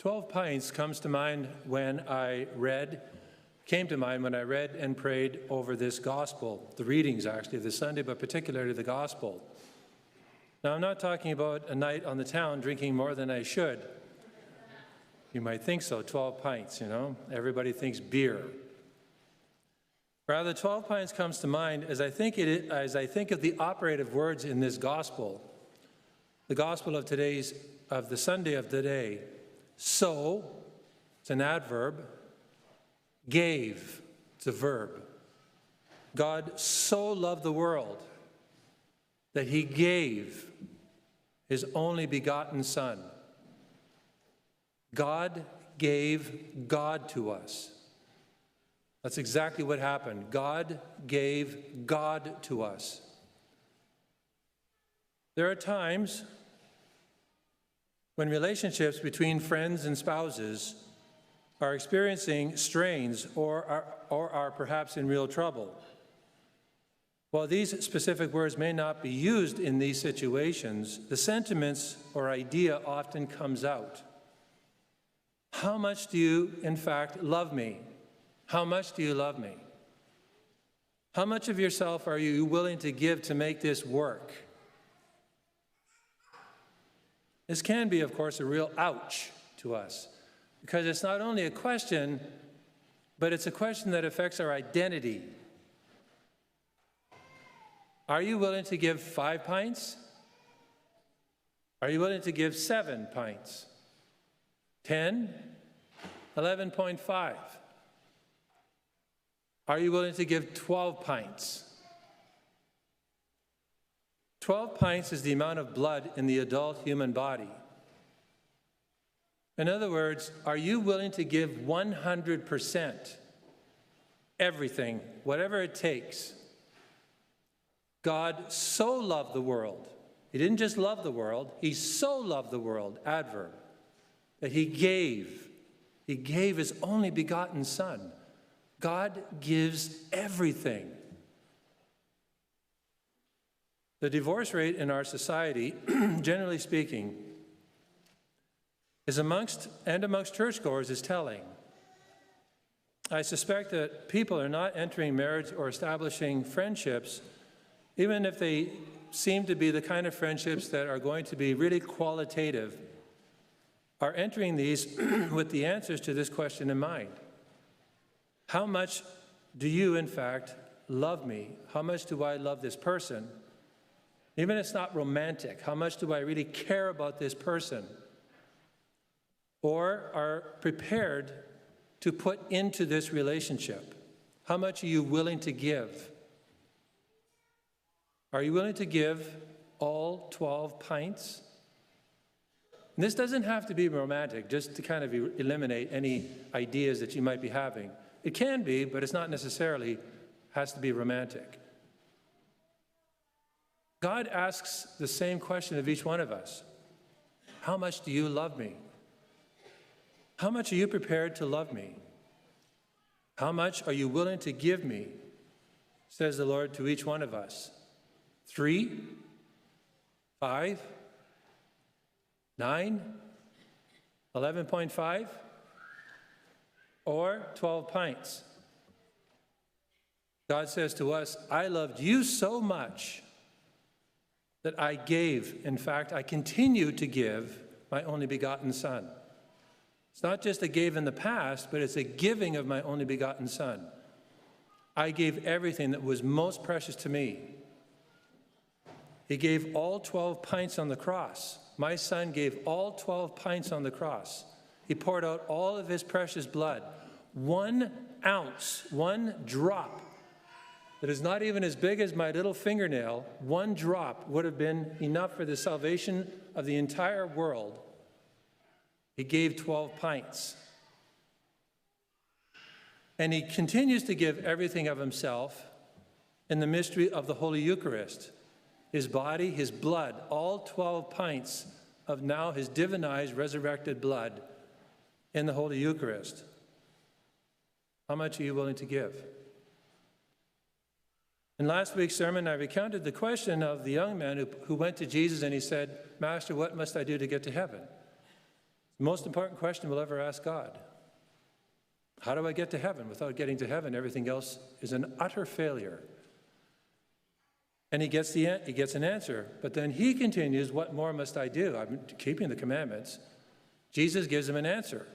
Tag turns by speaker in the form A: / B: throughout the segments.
A: 12 pints comes to mind when came to mind when I read and prayed over this gospel, the readings actually of this Sunday, but particularly the gospel. Now, I'm not talking about a night on the town drinking more than I should. You might think so, 12 pints, you know. Everybody thinks beer. Rather, 12 pints comes to mind as I think of the operative words in this gospel, the gospel of the Sunday of today. So, it's an adverb. Gave, it's a verb. God so loved the world that he gave his only begotten Son. God gave God to us. That's exactly what happened. God gave God to us. There are times when relationships between friends and spouses are experiencing strains or are perhaps in real trouble. While these specific words may not be used in these situations, the sentiments or idea often comes out. How much do you, in fact, love me? How much do you love me? How much of yourself are you willing to give to make this work? This can be, of course, a real ouch to us, because it's not only a question, but it's a question that affects our identity. Are you willing to give 5 pints? Are you willing to give 7 pints? 10? 11.5? Are you willing to give 12 pints? 12 pints is the amount of blood in the adult human body. In other words, are you willing to give 100%? Everything, whatever it takes. God so loved the world. He didn't just love the world, he so loved the world, adverb, that he gave. He gave his only begotten Son. God gives everything. The divorce rate in our society, generally speaking, amongst churchgoers is telling. I suspect that people are not entering marriage or establishing friendships, even if they seem to be the kind of friendships that are going to be really qualitative, are entering these with the answers to this question in mind. How much do you, in fact, love me? How much do I love this person? Even if it's not romantic, how much do I really care about this person? Or are prepared to put into this relationship? How much are you willing to give? Are you willing to give all 12 pints? And this doesn't have to be romantic, just to kind of eliminate any ideas that you might be having. It can be, but it's not necessarily has to be romantic. God asks the same question of each one of us. How much do you love me? How much are you prepared to love me? How much are you willing to give me? Says the Lord to each one of us. 3, 5, 9, 11.5, or 12 pints. God says to us, I loved you so much that I gave, in fact, I continue to give my only begotten Son. It's not just a gave in the past, but it's a giving of my only begotten Son. I gave everything that was most precious to me. He gave all 12 pints on the cross. My Son gave all 12 pints on the cross. He poured out all of his precious blood. 1 ounce, 1 drop, that is not even as big as my little fingernail, 1 drop would have been enough for the salvation of the entire world. He gave 12 pints. And he continues to give everything of himself in the mystery of the Holy Eucharist. His body, his blood, all 12 pints of now his divinized, resurrected blood in the Holy Eucharist. How much are you willing to give? In last week's sermon, I recounted the question of the young man who went to Jesus and he said, Master, what must I do to get to heaven? The most important question we'll ever ask God. How do I get to heaven? Without getting to heaven, everything else is an utter failure. And he gets an answer. But then he continues, what more must I do? I'm keeping the commandments. Jesus gives him an answer.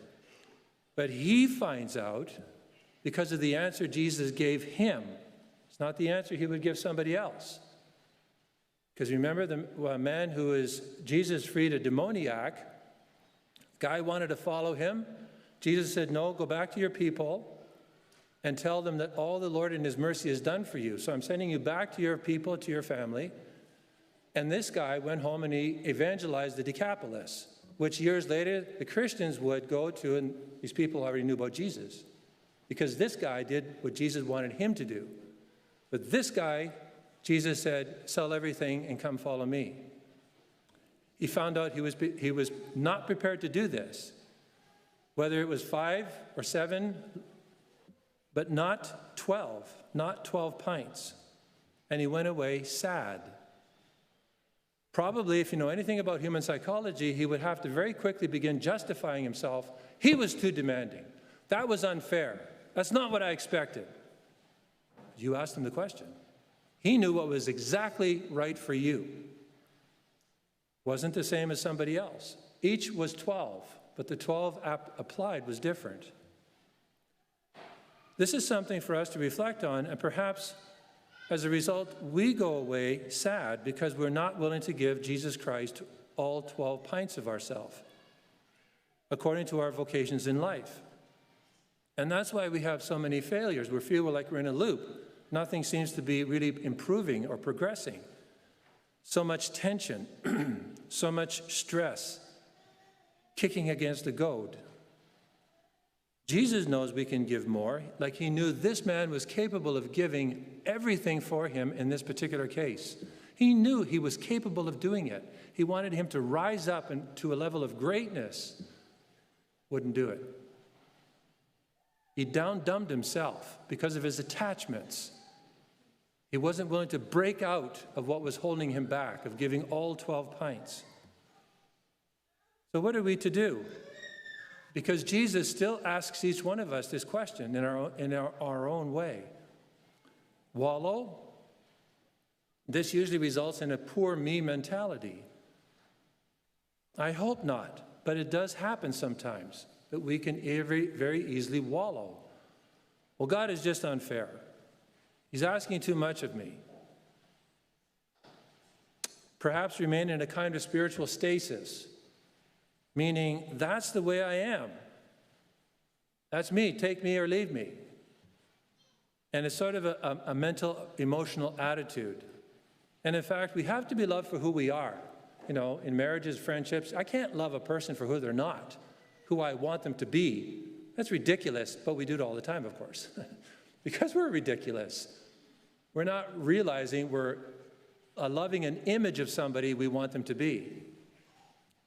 A: But he finds out, because of the answer Jesus gave him, it's not the answer he would give somebody else. Because remember, the man who Jesus freed a demoniac, guy wanted to follow him. Jesus said, no, go back to your people and tell them that all the Lord in his mercy has done for you. So I'm sending you back to your people, to your family. And this guy went home and he evangelized the Decapolis, which years later the Christians would go to, and these people already knew about Jesus, because this guy did what Jesus wanted him to do. But this guy, Jesus said, sell everything and come follow me. He found out he was not prepared to do this, whether it was 5 or 7, but not 12 pints. And he went away sad. Probably, if you know anything about human psychology, he would have to very quickly begin justifying himself. He was too demanding. That was unfair. That's not what I expected. You asked him the question. He knew what was exactly right for you. Wasn't the same as somebody else. Each was 12, but the 12 applied was different. This is something for us to reflect on, and perhaps as a result, we go away sad because we're not willing to give Jesus Christ all 12 pints of ourselves, according to our vocations in life. And that's why we have so many failures. We feel like we're in a loop. Nothing seems to be really improving or progressing. So much tension, so much stress, kicking against the goad. Jesus knows we can give more, like he knew this man was capable of giving everything for him in this particular case. He knew he was capable of doing it. He wanted him to rise up to a level of greatness. Wouldn't do it. He down-dumbed himself because of his attachments. He wasn't willing to break out of what was holding him back, of giving all 12 pints. So what are we to do? Because Jesus still asks each one of us this question in our own way. Wallow? This usually results in a poor me mentality. I hope not, but it does happen sometimes that we can very easily wallow. Well, God is just unfair. He's asking too much of me. Perhaps remain in a kind of spiritual stasis, meaning that's the way I am. That's me, take me or leave me. And it's sort of a mental, emotional attitude. And in fact, we have to be loved for who we are. You know, in marriages, friendships, I can't love a person for who they're not, who I want them to be. That's ridiculous, but we do it all the time, of course, because we're ridiculous. We're not realizing we're loving an image of somebody we want them to be.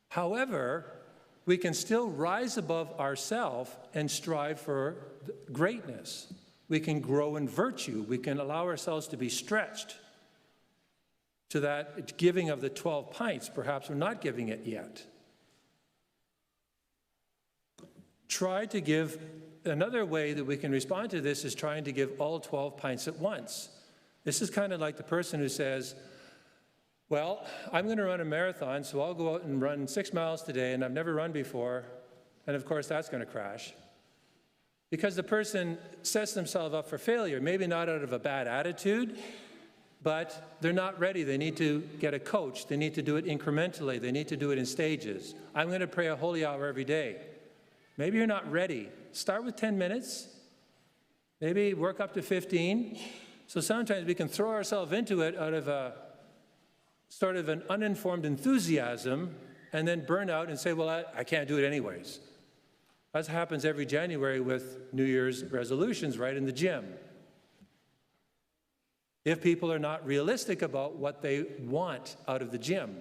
A: However, we can still rise above ourselves and strive for greatness. We can grow in virtue. We can allow ourselves to be stretched to that giving of the 12 pints. Perhaps we're not giving it yet. Try to give. Another way that we can respond to this is trying to give all 12 pints at once. This is kind of like the person who says, well, I'm going to run a marathon, so I'll go out and run 6 miles today, and I've never run before, and of course that's going to crash. Because the person sets themselves up for failure, maybe not out of a bad attitude, but they're not ready. They need to get a coach. They need to do it incrementally. They need to do it in stages. I'm going to pray a holy hour every day. Maybe you're not ready. Start with 10 minutes. Maybe work up to 15. So sometimes we can throw ourselves into it out of a sort of an uninformed enthusiasm and then burn out and say, well, I can't do it anyways. That happens every January with New Year's resolutions right in the gym. If people are not realistic about what they want out of the gym.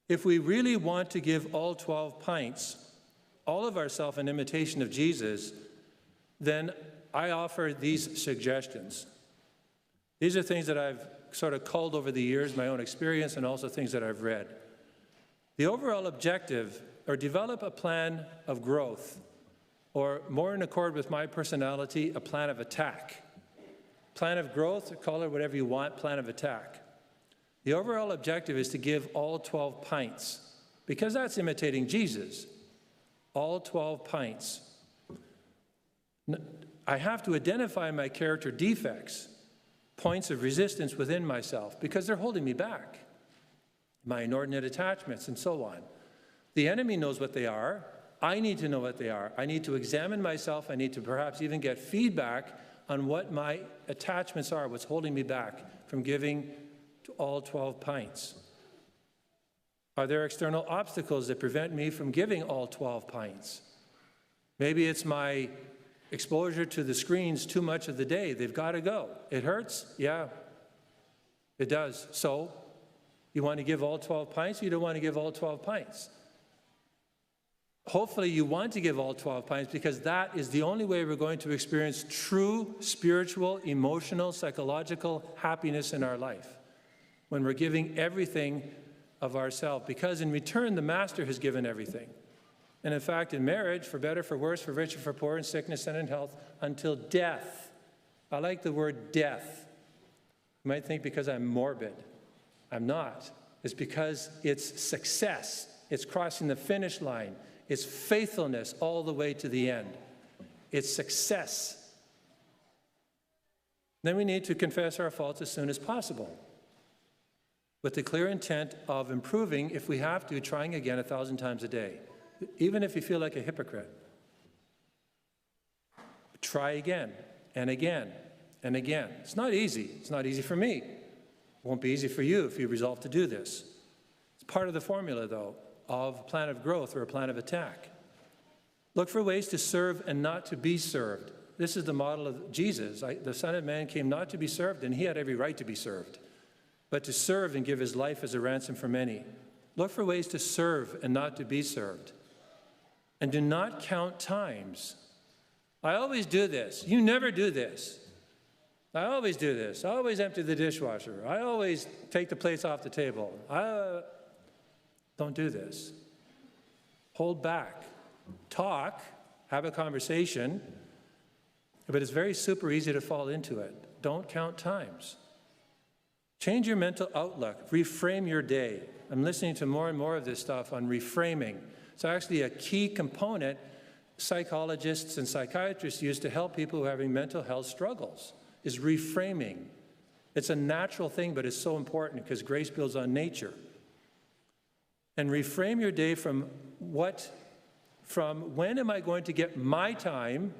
A: If we really want to give all 12 pints, all of ourselves in imitation of Jesus, then I offer these suggestions. These are things that I've sort of culled over the years, my own experience, and also things that I've read. The overall objective, or develop a plan of growth, or more in accord with my personality, a plan of attack. Plan of growth, call it whatever you want, plan of attack. The overall objective is to give all 12 pints, because that's imitating Jesus. All 12 pints. I have to identify my character defects, points of resistance within myself, because they're holding me back. My inordinate attachments and so on. The enemy knows what they are. I need to know what they are. I need to examine myself. I need to perhaps even get feedback on what my attachments are, what's holding me back from giving to all 12 pints. Are there external obstacles that prevent me from giving all 12 pints? Maybe it's my exposure to the screens too much of the day. They've got to go. It hurts? Yeah, it does. So, you want to give all 12 pints? You don't want to give all 12 pints. Hopefully you want to give all 12 pints, because that is the only way we're going to experience true spiritual, emotional, psychological happiness in our life. When we're giving everything of ourselves, because in return the Master has given everything. And in fact, in marriage, for better, for worse, for richer, for poor, in sickness and in health, until death. I like the word death. You might think because I'm morbid. I'm not. It's because it's success. It's crossing the finish line. It's faithfulness all the way to the end. It's success. Then we need to confess our faults as soon as possible, with the clear intent of improving, if we have to, trying again 1,000 times a day, even if you feel like a hypocrite. Try again and again and again. It's not easy. It's not easy for me. It won't be easy for you if you resolve to do this. It's part of the formula, though, of a plan of growth or a plan of attack. Look for ways to serve and not to be served. This is the model of Jesus. The Son of Man came not to be served, and he had every right to be served, but to serve and give his life as a ransom for many. Look for ways to serve and not to be served. And do not count times. I always do this. You never do this. I always do this. I always empty the dishwasher. I always take the plates off the table. Don't do this. Hold back. Talk. Have a conversation. But it's very super easy to fall into it. Don't count times. Change your mental outlook. Reframe your day. I'm listening to more and more of this stuff on reframing. It's actually a key component psychologists and psychiatrists use to help people who are having mental health struggles, is reframing. It's a natural thing, but it's so important because grace builds on nature. And reframe your day from when am I going to get my time,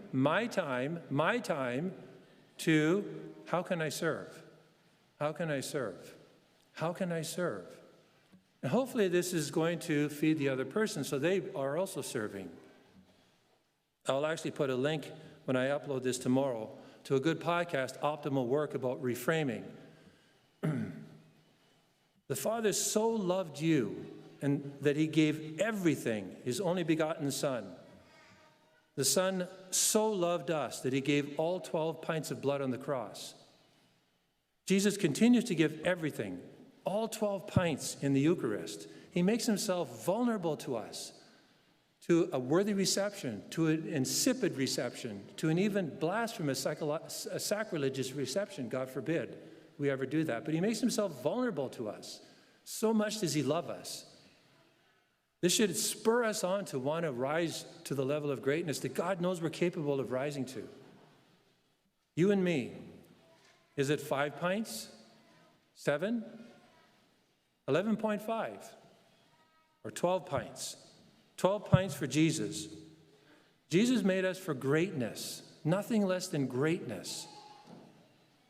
A: to how can I serve? How can I serve? How can I serve? And hopefully this is going to feed the other person so they are also serving. I'll actually put a link when I upload this tomorrow to a good podcast, Optimal Work, about reframing. The Father so loved you and that he gave everything, his only begotten Son. The Son so loved us that he gave all 12 pints of blood on the cross. Jesus continues to give everything, all 12 pints in the Eucharist. He makes himself vulnerable to us, to a worthy reception, to an insipid reception, to an even blasphemous, sacrilegious reception. God forbid we ever do that. But he makes himself vulnerable to us. So much does he love us. This should spur us on to want to rise to the level of greatness that God knows we're capable of rising to. You and me, is it 5 pints? 7? 11.5? Or 12 pints? 12 pints for Jesus. Jesus made us for greatness, nothing less than greatness.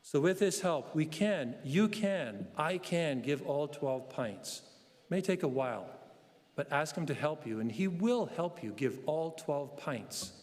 A: So with his help, we can, you can, I can give all 12 pints. It may take a while, but ask him to help you, and he will help you give all 12 pints.